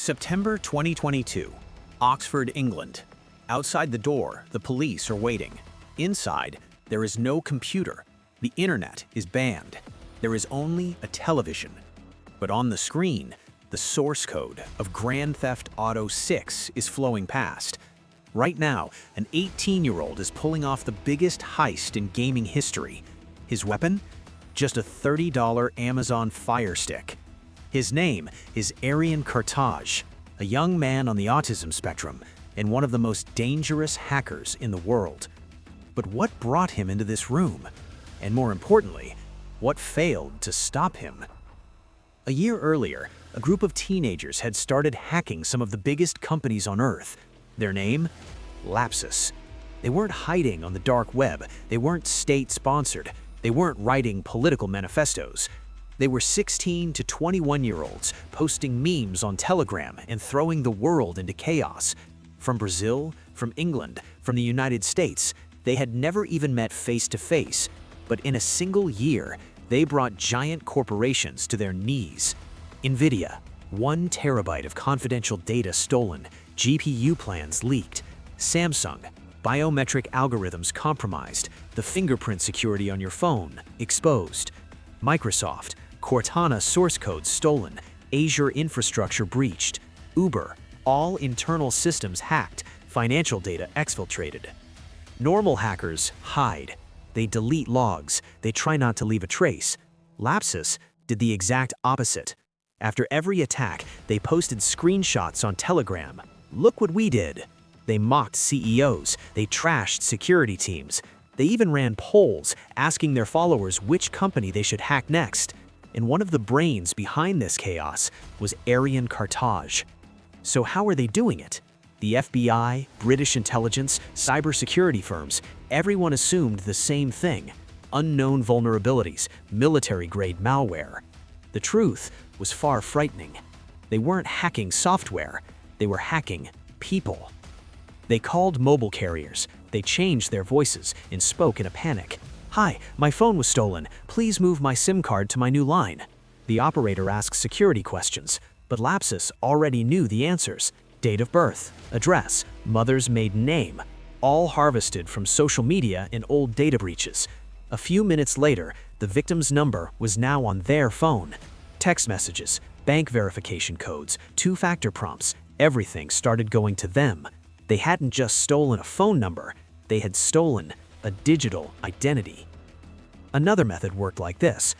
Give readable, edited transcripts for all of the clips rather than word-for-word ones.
September 2022, Oxford, England. Outside the door, the police are waiting. Inside, there is no computer. The internet is banned. There is only a television. But on the screen, the source code of Grand Theft Auto 6 is flowing past. Right now, an 18-year-old is pulling off the biggest heist in gaming history. His weapon? Just a $30 Amazon Fire Stick. His name is Arion Kurtaj, a young man on the autism spectrum and one of the most dangerous hackers in the world. But what brought him into this room? And more importantly, what failed to stop him? A year earlier, a group of teenagers had started hacking some of the biggest companies on Earth. Their name? Lapsus. They weren't hiding on the dark web. They weren't state-sponsored. They weren't writing political manifestos. They were 16 to 21-year-olds posting memes on Telegram and throwing the world into chaos. From Brazil, from England, from the United States, they had never even met face-to-face. But in a single year, they brought giant corporations to their knees. NVIDIA, 1 terabyte of confidential data stolen, GPU plans leaked. Samsung, biometric algorithms compromised, the fingerprint security on your phone exposed. Microsoft, Cortana source code stolen, Azure infrastructure breached. Uber, all internal systems hacked, financial data exfiltrated. Normal hackers hide. They delete logs. They try not to leave a trace. Lapsus did the exact opposite. After every attack, they posted screenshots on Telegram. Look what we did. They mocked CEOs. They trashed security teams. They even ran polls asking their followers which company they should hack next. And one of the brains behind this chaos was Arion Kurtaj. So how are they doing it? The FBI, British intelligence, cybersecurity firms, everyone assumed the same thing: unknown vulnerabilities, military-grade malware. The truth was far frightening. They weren't hacking software, they were hacking people. They called mobile carriers, they changed their voices and spoke in a panic. "Hi, my phone was stolen. Please move my SIM card to my new line." The operator asked security questions, but Lapsus already knew the answers. Date of birth, address, mother's maiden name, all harvested from social media and old data breaches. A few minutes later, the victim's number was now on their phone. Text messages, bank verification codes, two-factor prompts, everything started going to them. They hadn't just stolen a phone number, they had stolen a digital identity. Another method worked like this.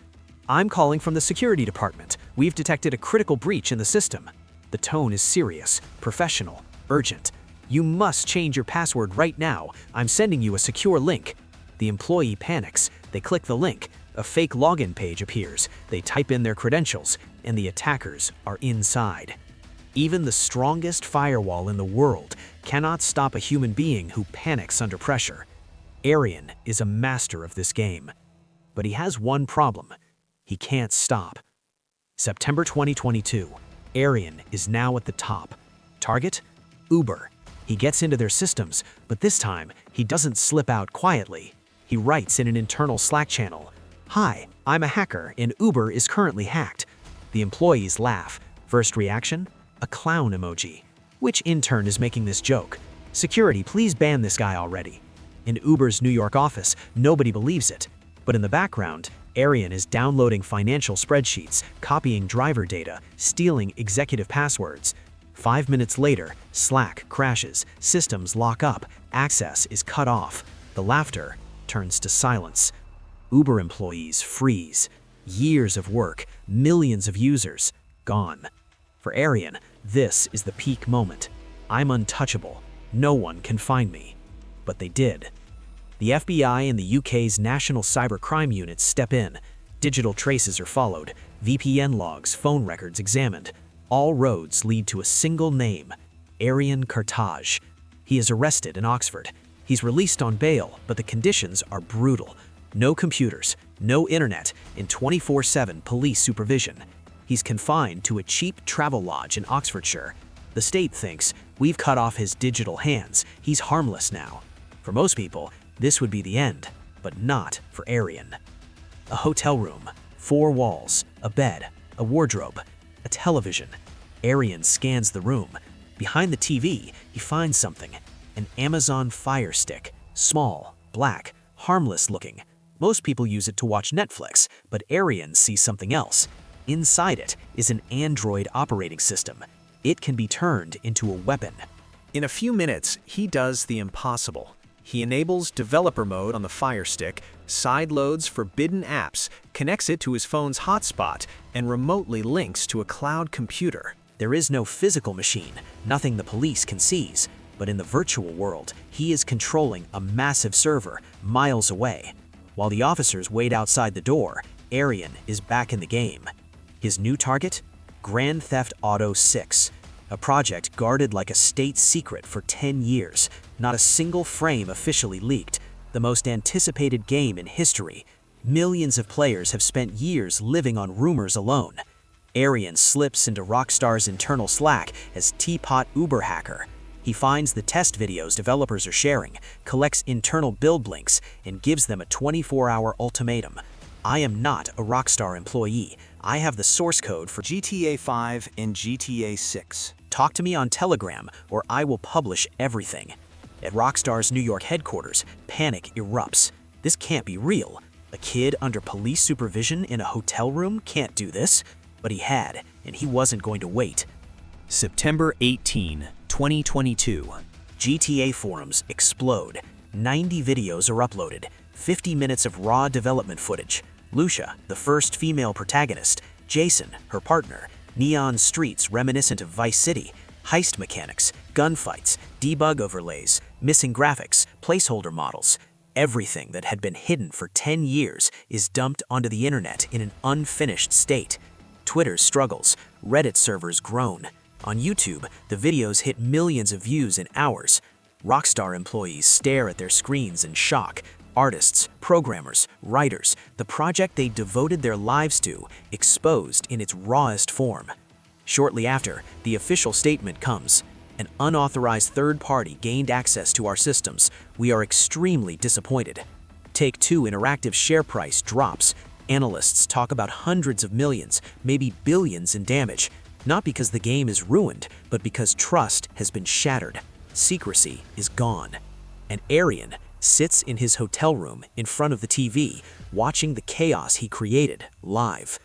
"I'm calling from the security department. We've detected a critical breach in the system." The tone is serious, professional, urgent. "You must change your password right now. I'm sending you a secure link." The employee panics. They click the link. A fake login page appears. They type in their credentials, and the attackers are inside. Even the strongest firewall in the world cannot stop a human being who panics under pressure. Arion is a master of this game. But he has one problem. He can't stop. September 2022. Arion is now at the top. Target? Uber. He gets into their systems, but this time, he doesn't slip out quietly. He writes in an internal Slack channel, "Hi, I'm a hacker and Uber is currently hacked." The employees laugh. First reaction? A clown emoji. Which intern is making this joke? "Security, please ban this guy already." In Uber's New York office, nobody believes it. But in the background, Arion is downloading financial spreadsheets, copying driver data, stealing executive passwords. 5 minutes later, Slack crashes, systems lock up, access is cut off. The laughter turns to silence. Uber employees freeze. Years of work, millions of users, gone. For Arion, this is the peak moment. "I'm untouchable. No one can find me." But they did. The FBI and the UK's National Cybercrime Unit step in. Digital traces are followed, VPN logs, phone records examined. All roads lead to a single name: Arion Kurtaj. He is arrested in Oxford. He's released on bail, but the conditions are brutal. No computers, no internet, and 24/7 police supervision. He's confined to a cheap travel lodge in Oxfordshire. The state thinks, "We've cut off his digital hands. He's harmless now." For most people, this would be the end, but not for Arion. A hotel room, 4 walls, a bed, a wardrobe, a television. Arion scans the room. Behind the TV, he finds something. An Amazon Fire Stick. Small, black, harmless looking. Most people use it to watch Netflix, but Arion sees something else. Inside it is an Android operating system. It can be turned into a weapon. In a few minutes, he does the impossible. He enables developer mode on the Fire Stick, sideloads forbidden apps, connects it to his phone's hotspot, and remotely links to a cloud computer. There is no physical machine, nothing the police can seize, but in the virtual world, he is controlling a massive server miles away. While the officers wait outside the door, Arion is back in the game. His new target? Grand Theft Auto 6, a project guarded like a state secret for 10 years. Not a single frame officially leaked. The most anticipated game in history. Millions of players have spent years living on rumors alone. Arion slips into Rockstar's internal Slack as Teapot Uber hacker. He finds the test videos developers are sharing, collects internal build links, and gives them a 24-hour ultimatum. I am not a Rockstar employee. I have the source code for GTA 5 and GTA 6. Talk to me on Telegram, or I will publish everything. At Rockstar's New York headquarters, panic erupts. This can't be real. A kid under police supervision in a hotel room can't do this. But he had, and he wasn't going to wait. September 18, 2022. GTA forums explode. 90 videos are uploaded. 50 minutes of raw development footage. Lucia, the first female protagonist. Jason, her partner. Neon streets reminiscent of Vice City. Heist mechanics, gunfights, debug overlays, missing graphics, placeholder models. Everything that had been hidden for 10 years is dumped onto the internet in an unfinished state. Twitter struggles, Reddit servers groan. On YouTube, the videos hit millions of views in hours. Rockstar employees stare at their screens in shock. Artists, programmers, writers, the project they devoted their lives to, exposed in its rawest form. Shortly after, the official statement comes. An unauthorized third party gained access to our systems. We are extremely disappointed. Take-Two Interactive share price drops. Analysts talk about hundreds of millions, maybe billions in damage. Not because the game is ruined, but because trust has been shattered. Secrecy is gone. And Arion sits in his hotel room in front of the TV, watching the chaos he created live.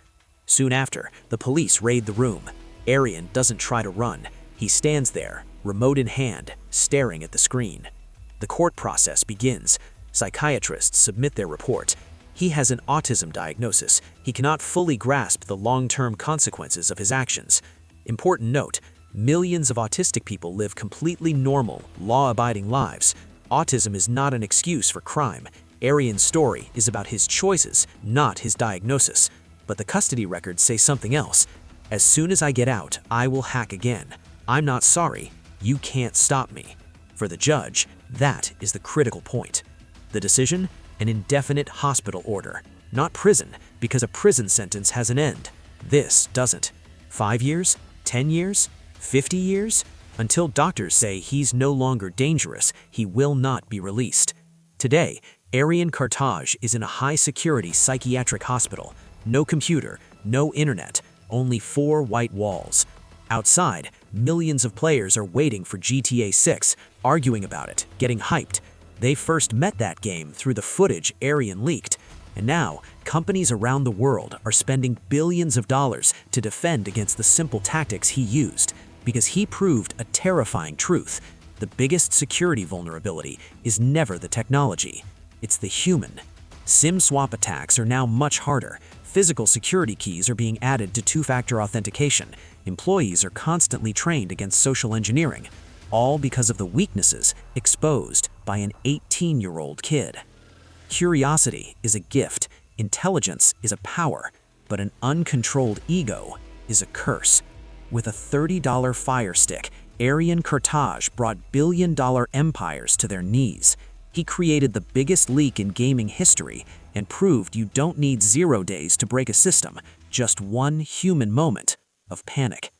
Soon after, the police raid the room. Arion doesn't try to run. He stands there, remote in hand, staring at the screen. The court process begins. Psychiatrists submit their report. He has an autism diagnosis. He cannot fully grasp the long-term consequences of his actions. Important note, millions of autistic people live completely normal, law-abiding lives. Autism is not an excuse for crime. Arion's story is about his choices, not his diagnosis. But the custody records say something else. As soon as I get out, I will hack again. I'm not sorry. You can't stop me. For the judge, that is the critical point. The decision? An indefinite hospital order. Not prison, because a prison sentence has an end. This doesn't. 5 years? 10 years? 50 years? Until doctors say he's no longer dangerous, he will not be released. Today, Arion Kurtaj is in a high-security psychiatric hospital. No computer, no internet, only 4 white walls. Outside, millions of players are waiting for GTA 6, arguing about it, getting hyped. They first met that game through the footage Arion leaked. And now, companies around the world are spending billions of dollars to defend against the simple tactics he used, because he proved a terrifying truth. The biggest security vulnerability is never the technology. It's the human. SIM swap attacks are now much harder. Physical security keys are being added to two-factor authentication. Employees are constantly trained against social engineering, all because of the weaknesses exposed by an 18-year-old kid. Curiosity is a gift, intelligence is a power, but an uncontrolled ego is a curse. With a $30 Fire Stick, Arion Kurtaj brought billion-dollar empires to their knees. He created the biggest leak in gaming history and proved you don't need 0 days to break a system, just one human moment of panic.